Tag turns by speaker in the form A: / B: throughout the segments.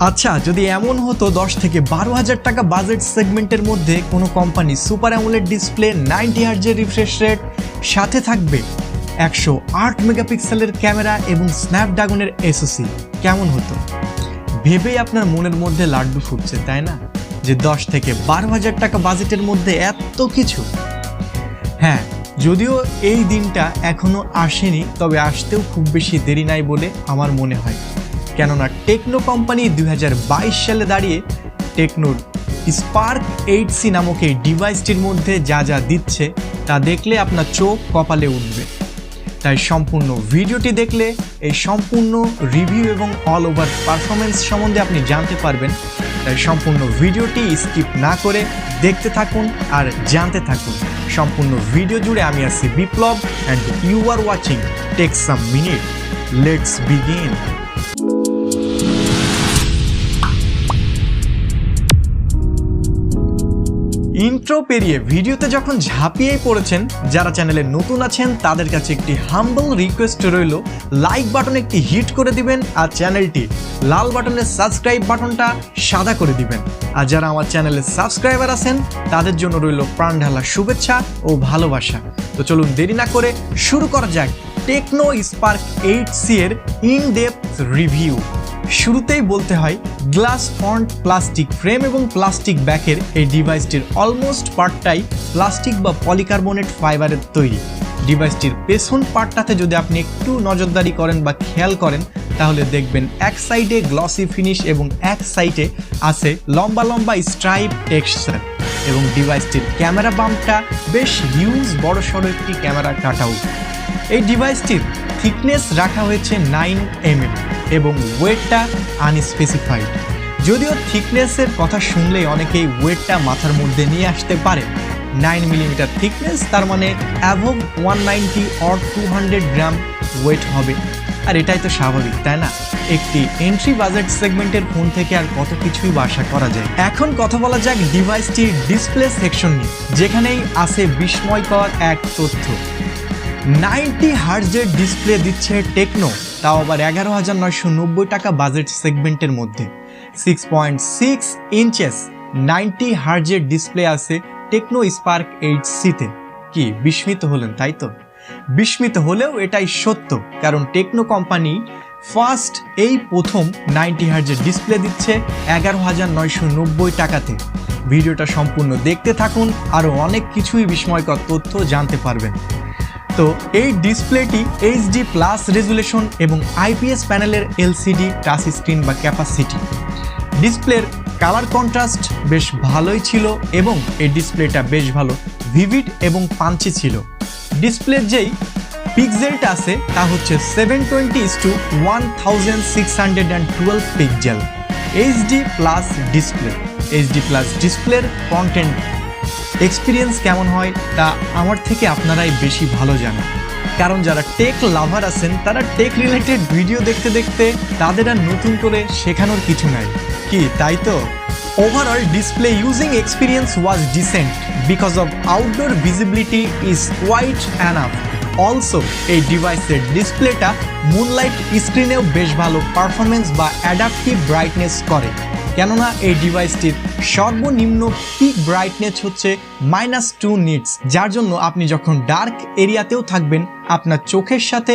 A: আচ্ছা, যদি এমন হতো 10 থেকে 12,000 টাকা বাজেট সেগমেন্টের মধ্যে কোনো কোম্পানি সুপার অ্যামোলেড ডিসপ্লে, 90 হার্জের রিফ্রেশ রেট, সাথে থাকবে 108 মেগাপিক্সেলের ক্যামেরা এবং স্ন্যাপড্রাগনের এসওসি, কেমন হতো? ভেবেই আপনার মনের মধ্যে লাড্ডু ফুটছে, তাই না? যে 10 থেকে 12,000 টাকা বাজেটের মধ্যে এত কিছু। হ্যাঁ, যদিও এই দিনটা এখনো আসেনি, তবে আসতেও খুব বেশি দেরি নাই বলে আমার মনে হয়। কেননা টেকনো কোম্পানি 2022 সালে দাঁড়িয়ে টেকনোর স্পার্ক 8C নামক এই ডিভাইসটির মধ্যে যা যা দিচ্ছে তা দেখলে আপনার চোখ কপালে উঠবে। তাই সম্পূর্ণ ভিডিওটি দেখলে এই সম্পূর্ণ রিভিউ এবং অল ওভার পারফরমেন্স সম্বন্ধে আপনি জানতে পারবেন। তাই সম্পূর্ণ ভিডিওটি স্কিপ না করে দেখতে থাকুন আর জানতে থাকুন। সম্পূর্ণ ভিডিও জুড়ে আমি আছি Biplab and you are watching tech some minute. Let's begin. Intro পেরিয়ে ভিডিওতে যখন ঝাঁপিয়েই পড়েছেন, যারা চ্যানেলে নতুন আছেন তাদের কাছে একটি হাম্বল রিকোয়েস্ট রইল, লাইক বাটন একটি হিট করে দিবেন আর চ্যানেলটি লাল বাটনের সাবস্ক্রাইব বাটনটা সাদা করে দিবেন। আর যারা আমার চ্যানেলে সাবস্ক্রাইবার আছেন তাদের জন্য রইল প্রাণঢালা শুভেচ্ছা ও ভালোবাসা। তো চলুন দেরি না করে শুরু করা যাক টেকনো স্পার্ক 8C এর ইন ডেপথ রিভিউ। শুরুতেই বলতে হয়, গ্লাস ফন্ট, প্লাস্টিক ফ্রেম এবং প্লাস্টিক ব্যাকের এই ডিভাইসটির অলমোস্ট পার্টটাই প্লাস্টিক বা পলিকার্বনেট ফাইবারের তৈরি। ডিভাইসটির পেছন পার্টটাতে যদি আপনি একটু নজরদারি করেন বা খেয়াল করেন তাহলে দেখবেন এক সাইডে গ্লসি ফিনিশ এবং এক সাইডে আছে লম্বা লম্বা স্ট্রাইপ টেক্সচার। এবং ডিভাইসটির ক্যামেরা বাম্পটা বেশ হিউজ বড়সড় একটি ক্যামেরা কাটআউট। এই ডিভাইসটির থিকনেস রাখা হয়েছে 9mm এবং ওয়েটটা আনস্পেসিফাইড। যদিও থিকনেসের কথা শুনলেই অনেকেই ওয়েটটা মাথার মধ্যে নিয়ে আসতে পারে। 9mm থিকনেস, তার মানে অ্যাভোভ 190 অর 200 গ্রাম ওয়েট হবে। আর এটাই তো স্বাভাবিক, তাই না? একটি এন্ট্রি বাজেট সেগমেন্টের ফোন থেকে আর কত কিছুই আশা করা যায়। এখন কথা বলা যাক ডিভাইসটির ডিসপ্লে সেকশন নিয়ে, যেখানেই আছে বিস্ময়কর এক তথ্য। 90 হার্জের ডিসপ্লে দিচ্ছে টেকনো, তাও আবার 11,990 টাকা বাজেট সেগমেন্টের মধ্যে। 6.6 ইঞ্চেস 90 হার্জের ডিসপ্লে আছে টেকনো স্পার্ক 8C-তে। কি বিস্মিত হলেন, তাই তো? বিস্মিত হলেও এটাই সত্য, কারণ টেকনো কোম্পানি ফার্স্ট এই প্রথম 90 হার্জের ডিসপ্লে দিচ্ছে 11,990 টাকাতে। ভিডিওটা সম্পূর্ণ দেখতে থাকুন, আরও অনেক কিছুই বিস্ময়কর তথ্য জানতে পারবেন। তো এই ডিসপ্লেটি HD+ রেজুলেশন এবং IPS প্যানেলের LCD টাচ স্ক্রিন বা ক্যাপাসিটি। ডিসপ্লের কালার কন্ট্রাস্ট বেশ ভালোই ছিল এবং এই ডিসপ্লেটা বেশ ভালো ভিভিড এবং পাঞ্চি ছিল। ডিসপ্লের যেই পিক্সেলটা আছে তা হচ্ছে 720x1612 pixel HD+ display. HD+ ডিসপ্লের কন্টেন্ট এক্সপিরিয়েন্স কেমন হয় তা আমার থেকে আপনারাই বেশি ভালো জানেন, কারণ যারা টেক লাভার আছেন তারা টেক রিলেটেড ভিডিও দেখতে দেখতে তাদের আর নতুন করে শেখানোর কিছু নাই, কি তাই তো? Overall display using experience was decent because of outdoor visibility is quite enough. Also এই ডিভাইসের ডিসপ্লেটা মুনলাইট স্ক্রিনেও বেশ ভালো পারফরমেন্স বা অ্যাডাপটিভ ব্রাইটনেস করে, কেননা এই ডিভাইসটির সর্বনিম্ন পিক ব্রাইটনেস হচ্ছে -2 নিটস, যার জন্য আপনি যখন ডার্ক এরিয়াতেও থাকবেন আপনার চোখের সাথে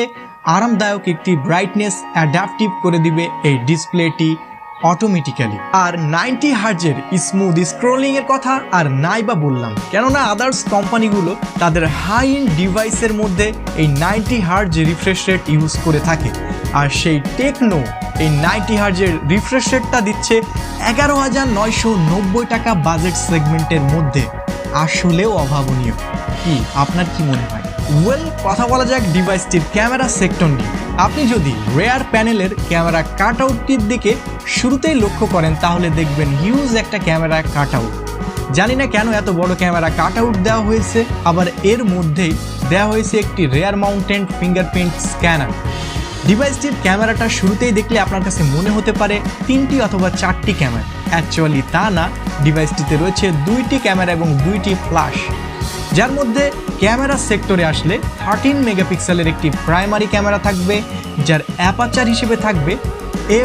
A: আরামদায়ক একটি ব্রাইটনেস অ্যাডাপটিভ করে দিবে এই ডিসপ্লেটি অটোমেটিক্যালি। আর 90 হার্জের স্মুথ স্ক্রোলিং এর কথা আর নাই বা বললাম, কেননা আদার্স কোম্পানিগুলো তাদের হাই এন্ড ডিভাইসের মধ্যে এই 90 হার্জ রিফ্রেশ রেট ইউজ করে থাকে, আর সেই টেকনো এই 90 হার্জের রিফ্রেশ রেটটা দিচ্ছে 11,990 টাকা বাজেট সেগমেন্টের মধ্যে। আসলেও অভাবনীয়। কি আপনার কি মনে হয়? ওয়েল, কথা বলা যাক ডিভাইসটির ক্যামেরা সেক্টর নিয়ে। আপনি যদি রেয়ার প্যানেলের ক্যামেরা কাটআউটটির দিকে শুরুতেই লক্ষ্য করেন তাহলে দেখবেন হিউজ একটা ক্যামেরা কাটআউট। জানি না কেন এত বড় ক্যামেরা কাটআউট দেওয়া হয়েছে, আবার এর মধ্যেই দেওয়া হয়েছে একটি রেয়ার মাউন্টেড ফিঙ্গারপ্রিন্ট স্ক্যানার। ডিভাইসটির ক্যামেরাটা শুরুতেই দেখলে আপনার কাছে মনে হতে পারে 3টি অথবা 4টি ক্যামেরা। অ্যাকচুয়ালি তা না, ডিভাইসটিতে রয়েছে 2টি ক্যামেরা এবং 2টি ফ্ল্যাশ, যার মধ্যে ক্যামেরা সেক্টরে আসলে 13 মেগাপিক্সেলের একটি প্রাইমারি ক্যামেরা থাকবে, যার অ্যাপারচার হিসেবে থাকবে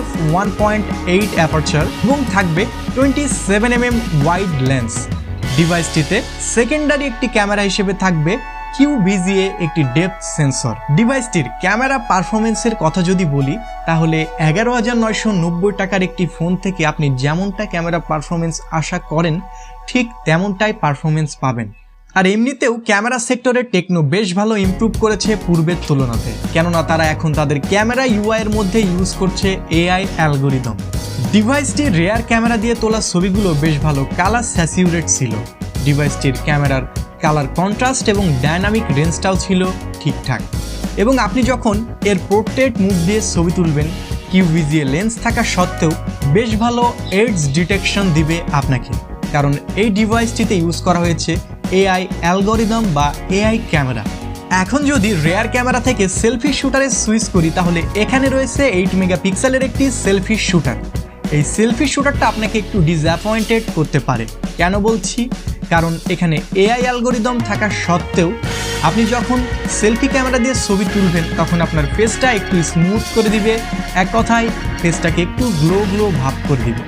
A: f1.8 অ্যাপারচার এবং থাকবে 27mm ওয়াইড লেন্স। ডিভাইসটিতে সেকেন্ডারি একটি ক্যামেরা হিসেবে থাকবে QVGA একটি ডেপথ সেন্সর। ডিভাইসটির ক্যামেরা পারফরমেন্সের কথা যদি বলি তাহলে 11,990 টাকার একটি ফোন থেকে আপনি যেমনটা ক্যামেরা পারফরমেন্স আশা করেন ঠিক তেমনটাই পারফরমেন্স পাবেন। আর এমনিতেও ক্যামেরা সেক্টরে টেকনো বেশ ভালো ইমপ্রুভ করেছে পূর্বের তুলনাতে, কেননা তারা এখন তাদের ক্যামেরা UI এর মধ্যে ইউজ করছে AI অ্যালগোরিদম। ডিভাইসটির রেয়ার ক্যামেরা দিয়ে তোলা ছবিগুলো বেশ ভালো কালার স্যাচুরেট ছিল। ডিভাইসটির ক্যামেরার কালার কন্ট্রাস্ট এবং ডায়নামিক রেঞ্জটাও ছিল ঠিকঠাক, এবং আপনি যখন এর পোর্ট্রেট মুড দিয়ে ছবি তুলবেন QVGA লেন্স থাকা সত্ত্বেও বেশ ভালো এডজ ডিটেকশন দিবে আপনাকে, কারণ এই ডিভাইসটিতে ইউজ করা হয়েছে AI অ্যালগোরিদম বা AI ক্যামেরা। এখন যদি রেয়ার ক্যামেরা থেকে সেলফি শুটারে সুইচ করি তাহলে এখানে রয়েছে 8 মেগাপিক্সেলের একটি সেলফি শুটার। এই সেলফি শুটারটা আপনাকে একটু ডিসঅ্যাপয়েন্টেড করতে পারে। কেন বলছি? কারণ এখানে AI অ্যালগোরিদম থাকা সত্ত্বেও আপনি যখন সেলফি ক্যামেরা দিয়ে ছবি তুলবেন তখন আপনার ফেসটা একটু স্মুথ করে দিবে, এক কথায় ফেসটাকে একটু গ্লো গ্লো ভাব করে দিবে।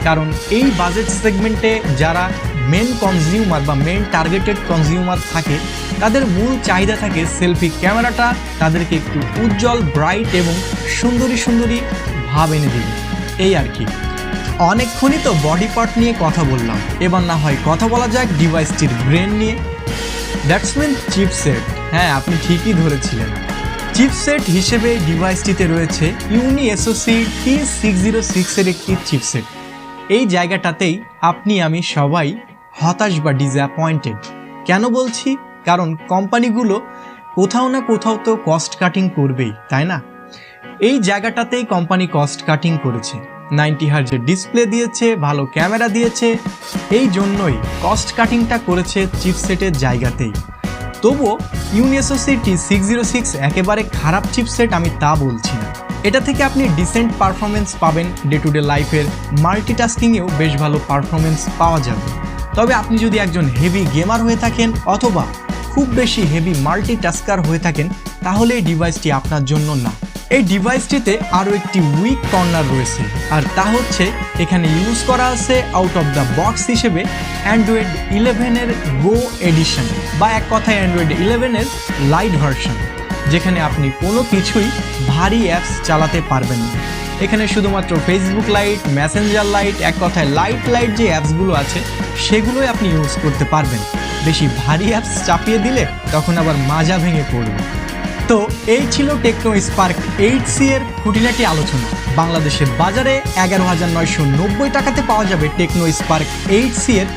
A: কারণ এই বাজেট সেগমেন্টে যারা মেন কনজিউমার বা মেন টার্গেটেড কনজিউমার থাকে তাদের মূল চাহিদা থাকে সেলফি ক্যামেরাটা তাদেরকে একটু উজ্জ্বল, ব্রাইট এবং সুন্দরী সুন্দরী ভাব এনে দিবে, এই আর কি। অনেকক্ষণই তো বডি পার্ট নিয়ে কথা বললাম, এবার না হয় কথা বলা যাক ডিভাইসটির ব্রেন নিয়ে। That's mean chipset. হ্যাঁ, আপনি ঠিকই ধরেছিলেন। চিপসেট হিসেবে ডিভাইসটিতে রয়েছে UniSoC T606 এর একটি চিপসেট। এই জায়গাটাতেই আপনি আমি সবাই হতাশ বা ডিসঅ্যাপয়েন্টেড। কেন বলছি? কারণ কোম্পানিগুলো কোথাও না কোথাও তো কস্ট কাটিং করবেই, তাই না? এই জায়গাটাতেই কোম্পানি কস্ট কাটিং করেছে। 90 হার্জের ডিসপ্লে দিয়েছে, ভালো ক্যামেরা দিয়েছে, এই জন্যই কস্ট কাটিংটা করেছে চিপসেটের জায়গাতেই। তবুও UniSoC T606 একেবারে খারাপ চিপসেট আমি তা বলছি না। এটা থেকে আপনি ডিসেন্ট পারফরমেন্স পাবেন, ডে টু ডে লাইফের মাল্টিটাস্কিংয়েও বেশ ভালো পারফরমেন্স পাওয়া যাবে। তবে আপনি যদি একজন হেভি গেমার হয়ে থাকেন অথবা খুব বেশি হেভি মাল্টিটাস্কার হয়ে থাকেন তাহলে এই ডিভাইসটি আপনার জন্য না। এই ডিভাইসটিতে আরও একটি উইক কর্নার রয়েছে, আর তা হচ্ছে এখানে ইউজ করা আছে আউট অফ দ্য বক্স হিসেবে অ্যান্ড্রয়েড 11-এর গো এডিশন, বা এক কথায় অ্যান্ড্রয়েড 11-এর লাইট ভার্সন, যেখানে আপনি কোনো কিছুই ভারী অ্যাপস চালাতে পারবেন না। এখানে শুধুমাত্র ফেসবুক লাইট, মেসেঞ্জার লাইট, এক কথায় লাইট যে অ্যাপসগুলো আছে সেগুলোই আপনি ইউজ করতে পারবেন। বেশি ভারী অ্যাপস চাপিয়ে দিলে তখন আবার মাজা ভেঙে পড়বে। তো এই ছিল টেকনো স্পার্ক 8C এর খুঁটিনাটি আলোচনা। বাংলাদেশের বাজারে 11,990 টাকাতে পাওয়া যাবে টেকনো স্পার্ক 8C এর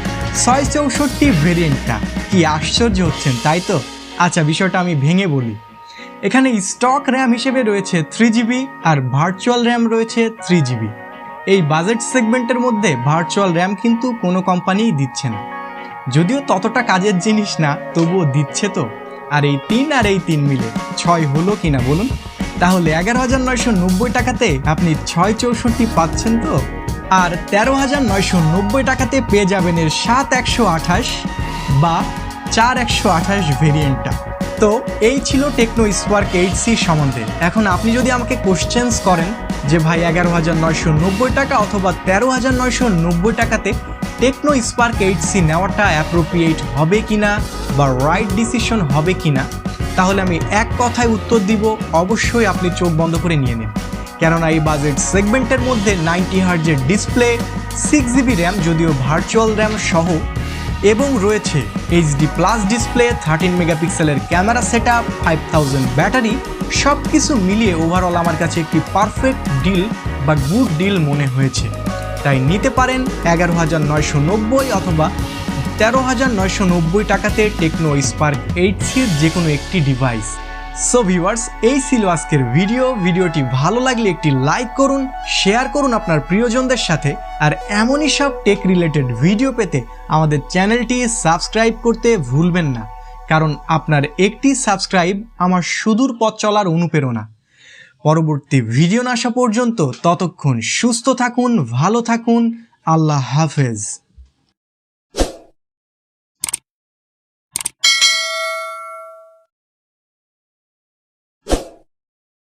A: 664 ভেরিয়েন্টটা। কি আশ্চর্য হচ্ছেন, তাই তো? আচ্ছা, বিষয়টা আমি ভেঙে বলি। এখানে স্টক র্যাম হিসেবে রয়েছে 3GB আর ভার্চুয়াল র্যাম রয়েছে 3GB। এই বাজেট সেগমেন্টের মধ্যে ভার্চুয়াল র্যাম কিন্তু কোনো কোম্পানিই দিচ্ছে না, যদিও ততটা কাজের জিনিস না, তবুও দিচ্ছে তো। আর এই 3 মিলে 6 হলো কিনা বলুন? তাহলে 11,990 টাকাতে আপনি 664 পাচ্ছেন তো। আর 13,990 টাকাতে পেয়ে যাবেন এর 7/128 বা 4/128 ভেরিয়েন্টটা। তো এই ছিল টেকনো স্পার্ক 8C সম্বন্ধে। এখন আপনি যদি আমাকে কোশ্চেন্স করেন যে ভাই 11,990 টাকা অথবা 13,990 টাকাতে টেকনো স্পার্ক 8C নেওয়াটা অ্যাপ্রোপ্রিয়েট হবে কিনা বা রাইট ডিসিশন হবে কিনা, তাহলে আমি এক কথায় উত্তর দিব, অবশ্যই আপনি চোখ বন্ধ করে নিয়ে নিন। কেননা এই বাজেট সেগমেন্টের মধ্যে 90 হার্জের ডিসপ্লে, 6GB র্যাম যদিও ভার্চুয়াল র্যাম সহ, এবং রয়েছে HD+ ডিসপ্লে, 13 মেগাপিক্সেলের ক্যামেরা সেটআপ, 5000 ব্যাটারি, সব কিছু মিলিয়ে ওভারঅল আমার কাছে একটি পারফেক্ট ডিল বা গুড ডিল মনে হয়েছে। তাই নিতে পারেন 11,990 অথবা 13,990 টাকাতে টেকনো স্পার্ক 8Cর যে কোনো একটি ডিভাইস। সো ভিউয়ার্স, এই ছিল আজকের ভিডিওটি ভালো লাগলে একটি লাইক করুন, শেয়ার করুন আপনার প্রিয়জনদের সাথে, আর এমনই সব টেক রিলেটেড ভিডিও পেতে আমাদের চ্যানেলটি সাবস্ক্রাইব করতে ভুলবেন না, কারণ আপনার একটি সাবস্ক্রাইব আমার সুদূর পথ চলার অনুপ্রেরণা। পরবর্তী ভিডিও না আসা পর্যন্ত ততক্ষণ সুস্থ থাকুন, ভালো থাকুন, আল্লাহ হাফেজ।